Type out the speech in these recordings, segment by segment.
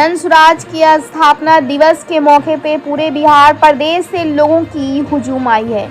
जन स्वराज की स्थापना दिवस के मौके पे पूरे बिहार प्रदेश से लोगों की हुजूम आई है।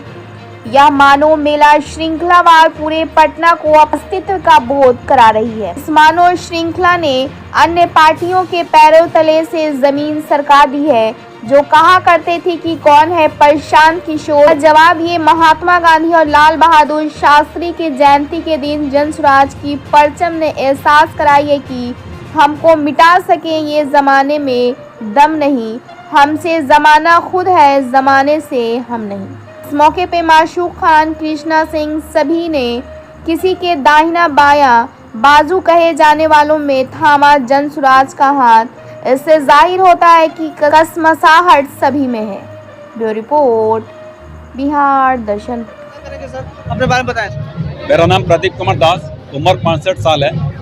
यह मानव मेला श्रृंखलावार पूरे पटना को अस्तित्व का बोध करा रही है। इस मानव श्रृंखला ने अन्य पार्टियों के पैरों तले से जमीन सरका दी है। जो कहा करते थे कि कौन है प्रशांत किशोर, जवाब ये महात्मा गांधी और लाल बहादुर शास्त्री के जयंती के दिन जन स्वराज की परचम ने एहसास कराई है कि हमको मिटा सके ये जमाने में दम नहीं, हमसे जमाना खुद है, जमाने से हम नहीं। इस मौके पे माशूक खान, कृष्णा सिंह सभी ने किसी के दाहिना बायां बाजू कहे जाने वालों में थामा जन स्वराज का हाथ। इससे जाहिर होता है कि कसमसाहट सभी में है। ब्यूरो रिपोर्ट, बिहार दर्शन। अपने बारे में बताएं। मेरा नाम प्रदीप कुमार दास, उम्र 65 साल है।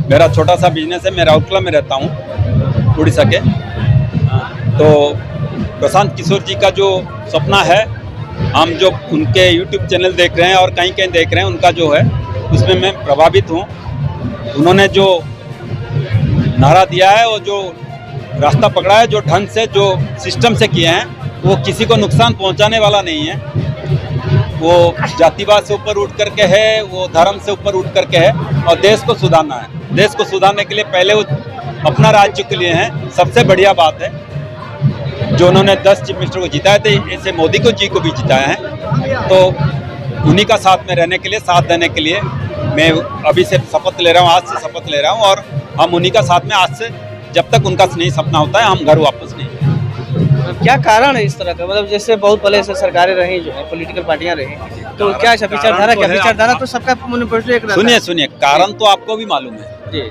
मेरा छोटा सा बिजनेस है। मैं राउरकेला में रहता हूँ, उड़ीसा के। तो प्रशांत किशोर जी का जो सपना है, हम जो उनके YouTube चैनल देख रहे हैं और कहीं कहीं देख रहे हैं, उनका जो है उसमें मैं प्रभावित हूँ। उन्होंने जो नारा दिया है और जो रास्ता पकड़ा है, जो ढंग से, जो सिस्टम से किए हैं, वो किसी को नुकसान पहुंचाने वाला नहीं है। वो जातिवाद से ऊपर उठ करके है, वो धर्म से ऊपर उठ करके है और देश को सुधारना है। देश को सुधारने के लिए पहले वो अपना राज्य के लिए हैं, सबसे बढ़िया बात है। जो उन्होंने 10 चीफ मिनिस्टर को जिताए थे, ऐसे मोदी जी को भी जिताया है। तो उन्हीं का साथ में रहने के लिए, साथ देने के लिए मैं अभी से शपथ ले रहा हूँ, आज से शपथ ले रहा हूँ। और हम उन्हीं का साथ में आज से, जब तक उनका नहीं सपना होता है, हम घर वापस नहीं। क्या कारण है इस तरह का? मतलब जैसे बहुत पहले से सरकारें रही, जो है पॉलिटिकल पार्टियां रही, तो क्या विचारधारा, क्या विचारधारा तो सबका सुनिए, कारण तो आपको भी मालूम है जी।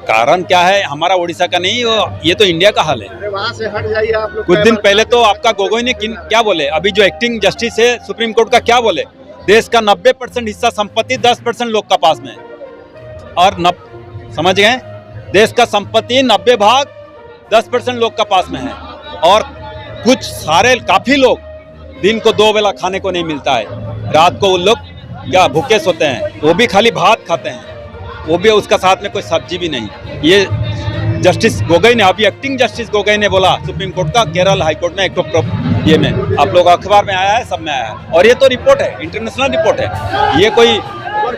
कारण क्या है, हमारा उड़ीसा का नहीं, ये तो इंडिया का हाल है। वहाँ से हट जाइए आप लोग। कुछ दिन पहले तो आपका गोगोई ने क्या बोले, अभी जो एक्टिंग जस्टिस है सुप्रीम कोर्ट का, क्या बोले, देश का 90% हिस्सा संपत्ति 10% लोग का पास में है। और समझ गए, देश का संपत्ति 90 भाग 10% लोग का पास में है। और कुछ सारे काफी लोग दिन को 2 बेला खाने को नहीं मिलता है। रात को वो लोग क्या भूखे सोते हैं, वो भी खाली भात खाते हैं, वो भी उसका साथ में कोई सब्जी भी नहीं। ये जस्टिस गोगोई ने, अभी एक्टिंग जस्टिस गोगोई ने बोला सुप्रीम कोर्ट का, केरल हाई कोर्ट में एक ये में आप लोग अखबार में आया है, सब में आया है। और ये तो रिपोर्ट है, इंटरनेशनल रिपोर्ट है, ये कोई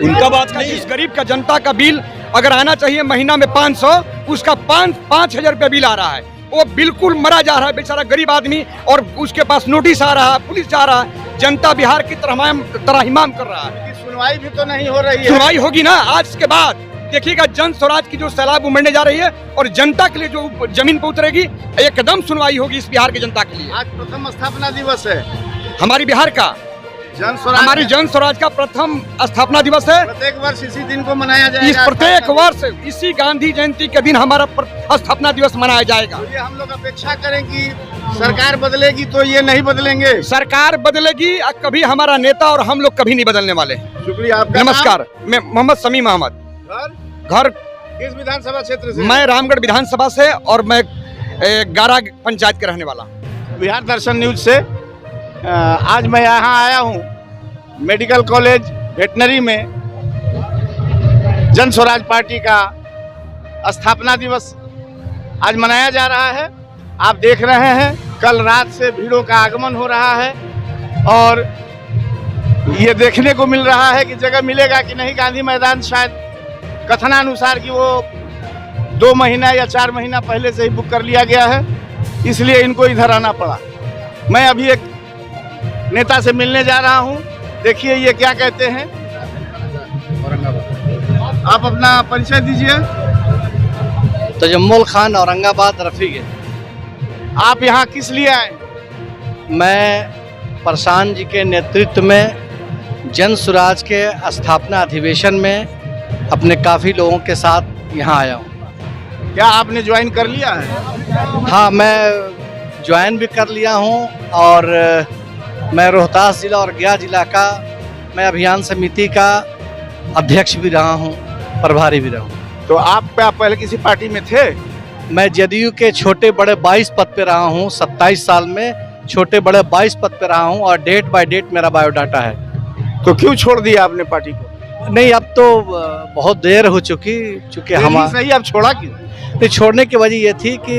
उनका बात नहीं। इस गरीब का जनता का बिल अगर आना चाहिए महीना में 500, उसका 5,000 रुपया बिल आ रहा है। वो बिल्कुल मरा जा रहा है बेचारा गरीब आदमी, और उसके पास नोटिस आ रहा है, पुलिस जा रहा है, जनता बिहार की त्राहिमाम कर रहा है। सुनवाई भी तो नहीं हो रही है। सुनवाई होगी ना, आज के बाद देखिएगा जन स्वराज की जो सैलाब उमड़ने जा रही है और जनता के लिए जो जमीन पर उतरेगी, एकदम सुनवाई होगी इस बिहार की जनता के लिए। आज प्रथम स्थापना दिवस है हमारी बिहार का, हमारी जन स्वराज का प्रथम स्थापना दिवस है। प्रत्येक वर्ष इसी दिन को मनाया जाएगा। इस प्रत्येक वर्ष इसी गांधी जयंती के दिन हमारा स्थापना दिवस मनाया जाएगा। ये हम लोग अपेक्षा करें कि सरकार बदलेगी, तो ये नहीं बदलेंगे। सरकार बदलेगी, कभी हमारा नेता और हम लोग कभी नहीं बदलने वाले। शुक्रिया आपका। नमस्कार, मैं मोहम्मद समीम अहमद। घर किस विधानसभा क्षेत्र से? मैं रामगढ़ विधानसभा से, और मैं गारा पंचायत के रहने वाला। बिहार दर्शन न्यूज से आज मैं यहाँ आया हूँ मेडिकल कॉलेज वेटनरी में। जन स्वराज पार्टी का स्थापना दिवस आज मनाया जा रहा है। आप देख रहे हैं, कल रात से भीड़ों का आगमन हो रहा है और ये देखने को मिल रहा है कि जगह मिलेगा कि नहीं। गांधी मैदान शायद कथनानुसार कि वो 2 महीना या 4 महीना पहले से ही बुक कर लिया गया है, इसलिए इनको इधर आना पड़ा। मैं अभी एक नेता से मिलने जा रहा हूं, देखिए ये क्या कहते हैं। आप अपना परिचय दीजिए। तजम्मुल खान, औरंगाबाद रफीक। आप यहाँ किस लिए आए? मैं प्रशांत जी के नेतृत्व में जन स्वराज के स्थापना अधिवेशन में अपने काफ़ी लोगों के साथ यहाँ आया हूँ। क्या आपने ज्वाइन कर लिया है? हाँ, मैं ज्वाइन भी कर लिया हूँ और मैं रोहतास जिला और गया जिला का मैं अभियान समिति का अध्यक्ष भी रहा हूँ, प्रभारी भी रहा हूँ। तो आप पहले किसी पार्टी में थे? मैं जदयू के छोटे बड़े 22 पद पे रहा हूँ। 27 साल में छोटे बड़े 22 पद पे रहा हूँ और डेट बाय डेट मेरा बायोडाटा है। तो क्यों छोड़ दिया आपने पार्टी को? नहीं, अब तो बहुत देर हो चुकी, चूँकि हम सही, अब छोड़ा क्यों? नहीं, छोड़ने की वजह ये थी कि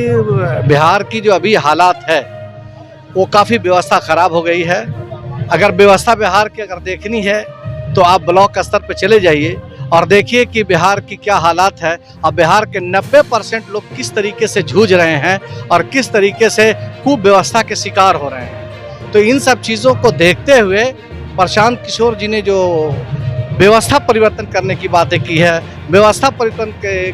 बिहार की जो अभी हालात है वो काफ़ी व्यवस्था ख़राब हो गई है। अगर व्यवस्था बिहार की अगर देखनी है तो आप ब्लॉक स्तर पे चले जाइए और देखिए कि बिहार की क्या हालात है। अब बिहार के 90% लोग किस तरीके से जूझ रहे हैं और किस तरीके से कुव्यवस्था के शिकार हो रहे हैं। तो इन सब चीज़ों को देखते हुए प्रशांत किशोर जी ने जो व्यवस्था परिवर्तन करने की बातें की है, व्यवस्था परिवर्तन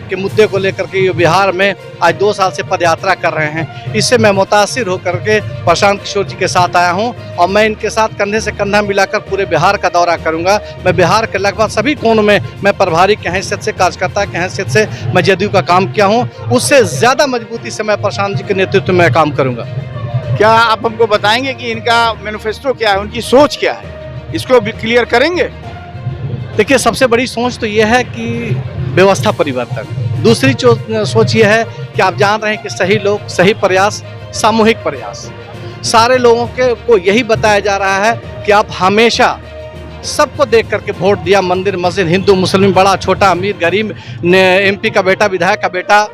के मुद्दे को लेकर के ये बिहार में आज 2 साल से पदयात्रा कर रहे हैं, इससे मैं मुतासिर होकर के प्रशांत किशोर जी के साथ आया हूं और मैं इनके साथ कंधे से कंधा मिलाकर पूरे बिहार का दौरा करूंगा। मैं बिहार के लगभग सभी कोनों में मैं प्रभारी की हैसियत से, कार्यकर्ता की हैसियत से मैं जदयू का काम किया हूँ, उससे ज़्यादा मजबूती से मैं प्रशांत जी के नेतृत्व में काम करूँगा। क्या आप हमको बताएंगे कि इनका मैनिफेस्टो क्या है, उनकी सोच क्या है, इसको भी क्लियर करेंगे? देखिए, सबसे बड़ी सोच तो ये है कि व्यवस्था परिवर्तन। दूसरी सोच ये है कि आप जान रहे हैं कि सही लोग, सही प्रयास, सामूहिक प्रयास। सारे लोगों को यही बताया जा रहा है कि आप हमेशा सबको देख करके वोट दिया, मंदिर मस्जिद, हिंदू मुस्लिम, बड़ा छोटा, अमीर गरीब, MP का बेटा, विधायक का बेटा,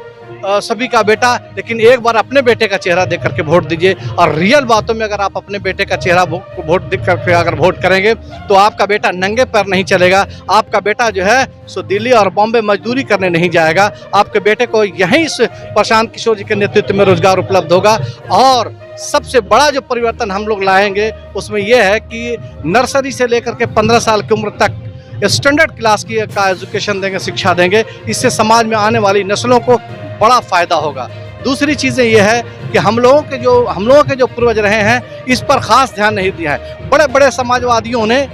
सभी का बेटा, लेकिन एक बार अपने बेटे का चेहरा देख करके वोट दीजिए। और रियल बातों में अगर आप अपने बेटे का चेहरा वोट देख करके अगर वोट करेंगे तो आपका बेटा नंगे पैर नहीं चलेगा। आपका बेटा जो है सो दिल्ली और बॉम्बे मजदूरी करने नहीं जाएगा। आपके बेटे को यहीं से प्रशांत किशोर जी के नेतृत्व में रोजगार उपलब्ध होगा। और सबसे बड़ा जो परिवर्तन हम लोग लाएंगे उसमें यह है कि नर्सरी से लेकर के 15 साल की उम्र तक स्टैंडर्ड क्लास का एजुकेशन देंगे, शिक्षा देंगे। इससे समाज में आने वाली नस्लों को बड़ा फायदा होगा। दूसरी चीज़ें ये है कि हम लोगों के जो पूर्वज रहे हैं इस पर खास ध्यान नहीं दिया है। बड़े बड़े समाजवादियों ने,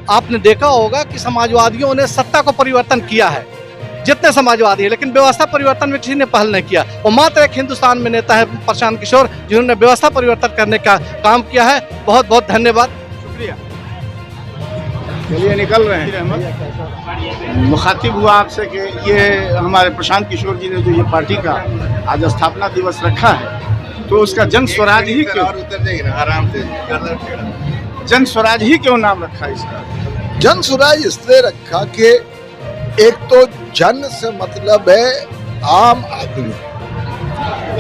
आपने देखा होगा कि समाजवादियों ने सत्ता को परिवर्तन किया है, जितने समाजवादी हैं, लेकिन व्यवस्था परिवर्तन में किसी ने पहल नहीं किया। और मात्र एक हिंदुस्तान में नेता है प्रशांत किशोर, जिन्होंने व्यवस्था परिवर्तन करने का काम किया है। बहुत बहुत धन्यवाद, शुक्रिया। चलिए, निकल रहे हैं। मुखातिब हुआ आपसे कि ये हमारे प्रशांत किशोर जी ने जो ये पार्टी का आज स्थापना दिवस रखा है, तो उसका जन स्वराज ही क्यों, जन स्वराज ही क्यों नाम रखा है इसका? जन स्वराज इसलिए रखा कि एक तो जन से मतलब है आम आदमी,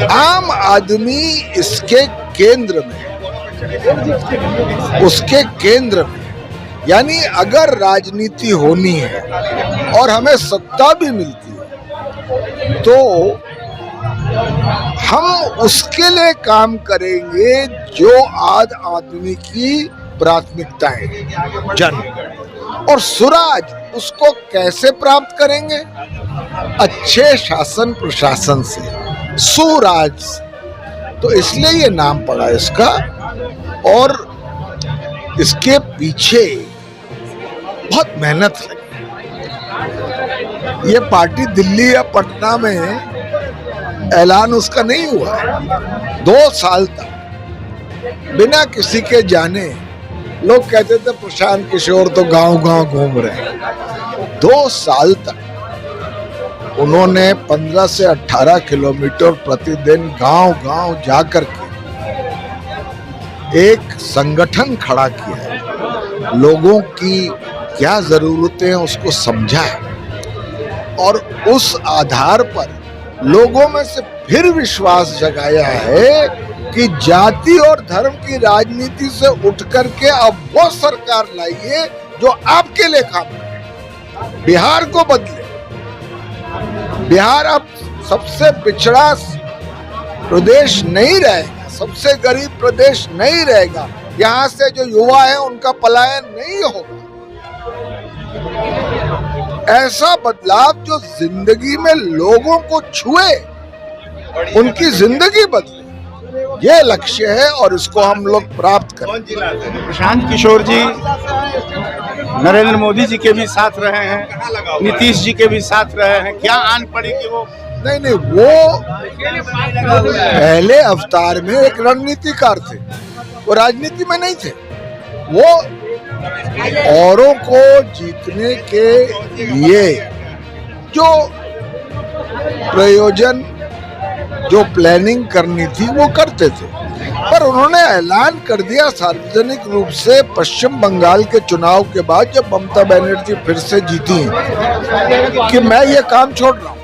आम आदमी इसके केंद्र में, उसके केंद्र में। यानी अगर राजनीति होनी है और हमें सत्ता भी मिलती है तो हम उसके लिए काम करेंगे जो आज आदमी की प्राथमिकता है, जन। और स्वराज उसको कैसे प्राप्त करेंगे? अच्छे शासन प्रशासन से, सुराज। तो इसलिए ये नाम पड़ा इसका। और इसके पीछे बहुत मेहनत लगी। ये पार्टी दिल्ली या पटना में ऐलान उसका नहीं हुआ है। 2 साल तक बिना किसी के जाने लोग कहते थे प्रशांत किशोर तो गांव-गांव घूम रहे हैं। 2 साल तक उन्होंने 15 से 18 किलोमीटर प्रतिदिन गांव-गांव जाकर के एक संगठन खड़ा किया है, लोगों की क्या जरूरतें हैं उसको समझा है और उस आधार पर लोगों में से फिर विश्वास जगाया है कि जाति और धर्म की राजनीति से उठ करके अब वो सरकार लाइए जो आपके लिए काम करे, बिहार को बदले। बिहार अब सबसे पिछड़ा प्रदेश नहीं रहेगा, सबसे गरीब प्रदेश नहीं रहेगा। यहाँ से जो युवा है उनका पलायन नहीं होगा। ऐसा बदलाव जो जिंदगी में लोगों को छुए, उनकी जिंदगी बदले, ये लक्ष्य है और इसको हम लोग प्राप्त करें। प्रशांत किशोर जी नरेंद्र मोदी जी के भी साथ रहे हैं, नीतीश जी के भी साथ रहे हैं। क्या आन पड़ी कि वो नहीं, वो पहले अवतार में एक रणनीतिकार थे, वो राजनीति में नहीं थे। वो औरों को जीतने के लिए जो प्रयोजन, जो प्लानिंग करनी थी वो करते थे, पर और उन्होंने ऐलान कर दिया सार्वजनिक रूप से पश्चिम बंगाल के चुनाव के बाद, जब ममता बनर्जी फिर से जीती हैं, कि मैं ये काम छोड़ रहा हूँ।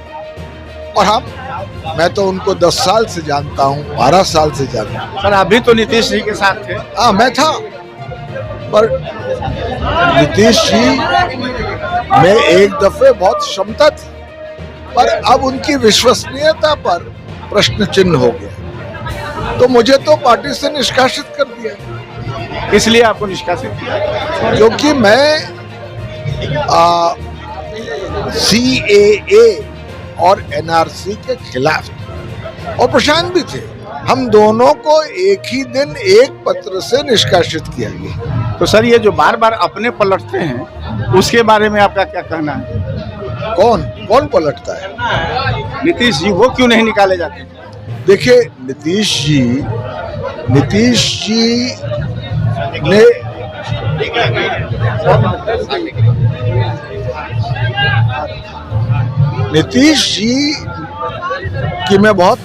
और मैं तो उनको 10 साल से जानता हूँ, 12 साल से जानता हूँ। सर अभी तो नीतीश जी के साथ थे। हाँ मैं था, पर नीतीश जी में एक दफे बहुत क्षमता थी, पर अब उनकी विश्वसनीयता पर प्रश्न चिन्ह हो गया, तो मुझे तो पार्टी से निष्कासित कर दिया। इसलिए आपको निष्कासित किया क्योंकि मैं CAA और NRC के खिलाफ था और प्रशांत भी थे। हम दोनों को एक ही दिन एक पत्र से निष्कासित किया गया। तो सर ये जो बार बार अपने पलटते हैं, उसके बारे में आपका क्या कहना है? कौन पलटता है? नीतीश जी, वो क्यों नहीं निकाले जाते? देखिए नीतीश जी ने नीतीश जी की मैं बहुत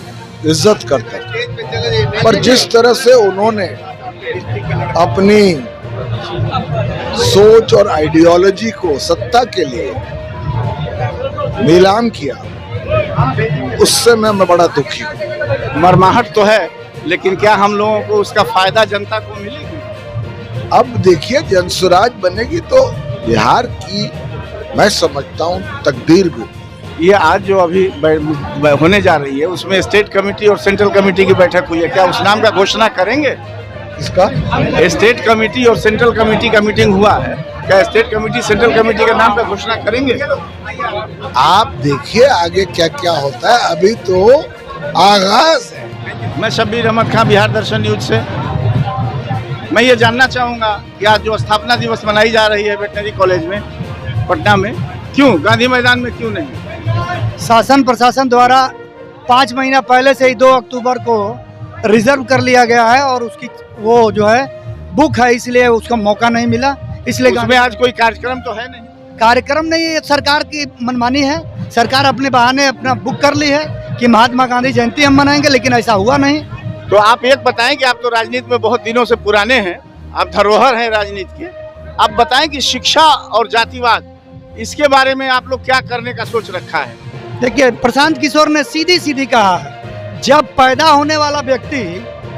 इज्जत करता हूं, पर जिस तरह से उन्होंने अपनी सोच और आइडियोलॉजी को सत्ता के लिए नीलाम किया, उससे मैं बड़ा दुखी हूँ। मरमाहट तो है, लेकिन क्या हम लोगों को उसका फायदा जनता को मिलेगी? अब देखिए, जनसुराज बनेगी तो बिहार की मैं समझता हूँ तकदीर भी। ये आज जो अभी होने जा रही है, उसमें स्टेट कमेटी और सेंट्रल कमेटी की बैठक हुई है, क्या उस नाम का घोषणा करेंगे? इसका स्टेट कमेटी और सेंट्रल कमेटी का मीटिंग हुआ है, क्या स्टेट कमेटी सेंट्रल कमेटी के नाम पे घोषणा करेंगे? आप देखिए आगे क्या क्या होता है, अभी तो आगाज है। मैं शब्बीर अहमद खां, बिहार दर्शन न्यूज से। मैं ये जानना चाहूँगा कि आज जो स्थापना दिवस मनाई जा रही है वेटनरी कॉलेज में पटना में, क्यों गांधी मैदान में क्यों नहीं? शासन प्रशासन द्वारा 5 महीना पहले से ही 2 अक्टूबर को रिजर्व कर लिया गया है और उसकी वो जो है बुक है, इसलिए उसका मौका नहीं मिला। इसलिए उसमें आज कोई कार्यक्रम तो है नहीं? कार्यक्रम नहीं है, सरकार की मनमानी है। सरकार अपने बहाने अपना बुक कर ली है कि महात्मा गांधी जयंती हम मनाएंगे, लेकिन ऐसा हुआ नहीं। तो आप एक बताएं कि आप तो राजनीति में बहुत दिनों से पुराने हैं, आप धरोहर हैं राजनीति के, आप बताएं कि शिक्षा और जातिवाद, इसके बारे में आप लोग क्या करने का सोच रखा है? देखिए, प्रशांत किशोर ने सीधी सीधी कहा है, जब पैदा होने वाला व्यक्ति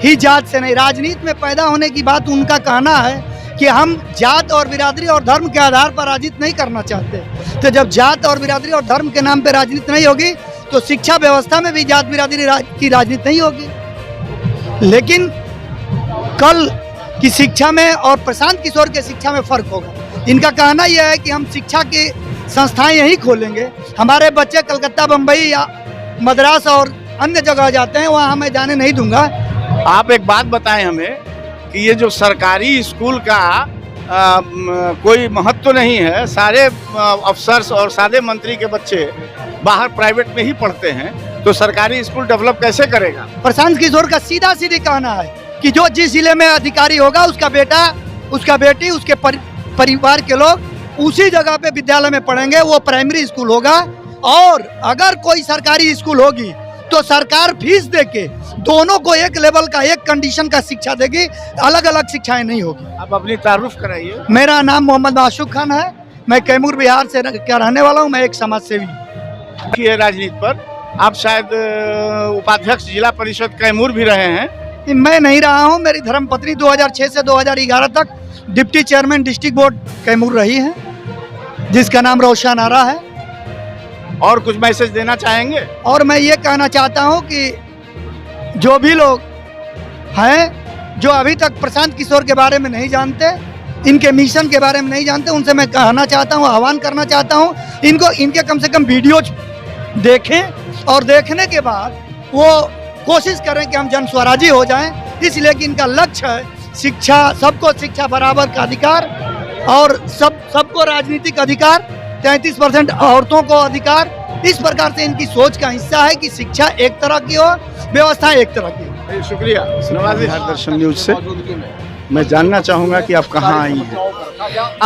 ही जात से नहीं, राजनीति में पैदा होने की बात उनका कहना है कि हम जात और बिरादरी और धर्म के आधार पर राजनीति नहीं करना चाहते। तो जब जात और बिरादरी और धर्म के नाम पे राजनीति नहीं होगी, तो शिक्षा व्यवस्था में भी जात बिरादरी की राजनीति नहीं होगी। लेकिन कल की शिक्षा में और प्रशांत किशोर के शिक्षा में फर्क होगा। इनका कहना यह है कि हम शिक्षा की संस्थाएं यहीं खोलेंगे, हमारे बच्चे कलकत्ता, बम्बई या मद्रास और अन्य जगह जाते हैं, वहाँ मैं जाने नहीं दूंगा। आप एक बात बताएं हमें कि ये जो सरकारी स्कूल का कोई महत्व नहीं है, सारे अफसर्स और सारे मंत्री के बच्चे बाहर प्राइवेट में ही पढ़ते हैं, तो सरकारी स्कूल डेवलप कैसे करेगा? प्रशांत किशोर का सीधा सीधी कहना है कि जो जिस जिले में अधिकारी होगा, उसका बेटा, उसका बेटी, उसके परिवार के लोग उसी जगह पे विद्यालय में पढ़ेंगे, वो प्राइमरी स्कूल होगा। और अगर कोई सरकारी स्कूल होगी तो सरकार फीस देके दोनों को एक लेवल का, एक कंडीशन का शिक्षा देगी, अलग अलग शिक्षाएं नहीं होगी। आप अपनी तारुफ कराइए। मेरा नाम मोहम्मद माशूक खान है, मैं कैमूर बिहार से क्या रहने वाला हूँ, मैं एक समाज सेवी। राजनीति पर आप शायद उपाध्यक्ष जिला परिषद कैमूर भी रहे हैं। मैं नहीं रहा हूँ, मेरी धर्मपत्नी 2006 से 2011 तक deputy chairman district board Kaimur रही है, जिसका नाम रोशन आरा है। और कुछ मैसेज देना चाहेंगे? और मैं ये कहना चाहता हूँ कि जो भी लोग हैं जो अभी तक प्रशांत किशोर के बारे में नहीं जानते, इनके मिशन के बारे में नहीं जानते, उनसे मैं कहना चाहता हूँ, आह्वान करना चाहता हूँ, इनके कम से कम वीडियो देखें और देखने के बाद वो कोशिश करें कि हम जन स्वराजी हो जाएं। इसलिए कि इनका लक्ष्य है शिक्षा, सबको शिक्षा बराबर का अधिकार और सबको राजनीतिक अधिकार, 33% औरतों को अधिकार। इस प्रकार से इनकी सोच का हिस्सा है कि शिक्षा एक तरह की हो, व्यवस्था एक तरह की। शुक्रिया। नवाजी, दर्शन न्यूज से मैं जानना चाहूँगा कि आप कहाँ आई हैं।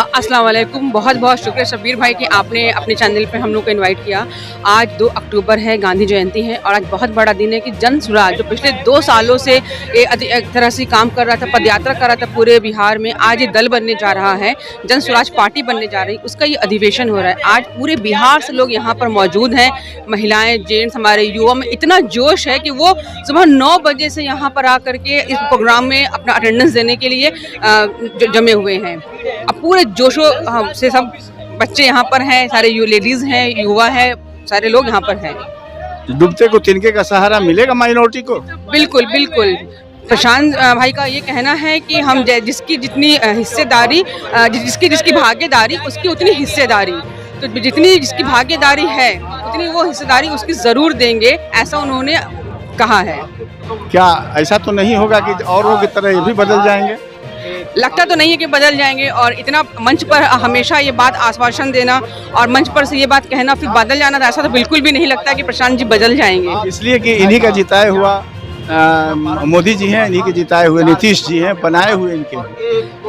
अस्सलाम वालेकुम। बहुत बहुत शुक्रिया शब्बीर भाई कि आपने अपने चैनल पे हम लोग को इनवाइट किया। आज 2 अक्टूबर है, गांधी जयंती है और आज बहुत बड़ा दिन है कि जन स्वराज जो पिछले 2 सालों से एक तरह से काम कर रहा था, पदयात्रा कर रहा था पूरे बिहार में, आज ये दल बनने जा रहा है, जन स्वराज पार्टी बनने जा रही है, उसका ये अधिवेशन हो रहा है। आज पूरे बिहार से लोग यहाँ पर मौजूद हैं, महिलाएँ, जेंट्स, हमारे युवा में इतना जोश है कि वो सुबह 9 बजे से यहाँ पर आकर के इस प्रोग्राम में अपना अटेंडेंस देने के लिए जमे हुए हैं। अब पूरे जोशो से सब बच्चे यहाँ पर हैं, सारे लेडीज हैं, युवा हैं, सारे लोग यहाँ पर हैं। डूबते को तिनके का सहारा मिलेगा माइनॉरिटी को? बिल्कुल बिल्कुल। प्रशांत भाई का ये कहना है कि हम जिसकी जितनी हिस्सेदारी, जिसकी भागीदारी उसकी उतनी हिस्सेदारी, तो जितनी जिसकी भागीदारी है उतनी वो हिस्सेदारी उसकी ज़रूर देंगे, ऐसा उन्होंने कहा है। क्या ऐसा तो नहीं होगा कि औरों की तरह ये भी बदल जाएंगे? लगता तो नहीं है कि बदल जाएंगे, और इतना मंच पर हमेशा ये बात आश्वासन देना और मंच पर से ये बात कहना फिर बदल जाना, ऐसा तो बिल्कुल भी नहीं लगता कि प्रशांत जी बदल जाएंगे। इसलिए कि इन्हीं का जिताया हुआ मोदी जी हैं, इन्हीं के जिताए हुए नीतीश जी हैं, बनाए हुए इनके।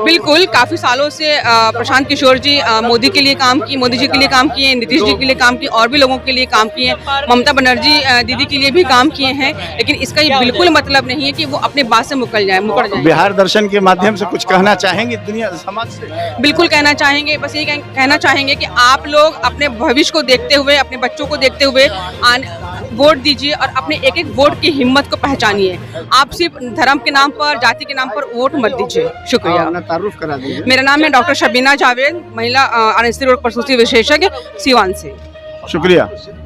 बिल्कुल, काफ़ी सालों से प्रशांत किशोर जी मोदी के लिए काम किए, मोदी जी के लिए काम किए, नीतीश जी के लिए काम किए, और भी लोगों के लिए काम किए, ममता बनर्जी दीदी के लिए भी काम किए हैं, लेकिन इसका ये बिल्कुल मतलब नहीं है कि वो अपने बात से मुकर जाए। बिहार दर्शन के माध्यम से कुछ कहना चाहेंगे दुनिया समाज से? बिल्कुल कहना चाहेंगे, बस ये कहना चाहेंगे कि आप लोग अपने भविष्य को देखते हुए, अपने बच्चों को देखते हुए वोट दीजिए और अपने एक एक वोट की हिम्मत को पहचानिए। आप सिर्फ धर्म के नाम पर, जाति के नाम पर वोट मत दीजिए। शुक्रिया। तारुफ करा दीजिए। मेरा नाम है डॉक्टर शबीना जावेद, महिला अनस्थिर रोग प्रसूति विशेषज्ञ, सीवान से। शुक्रिया।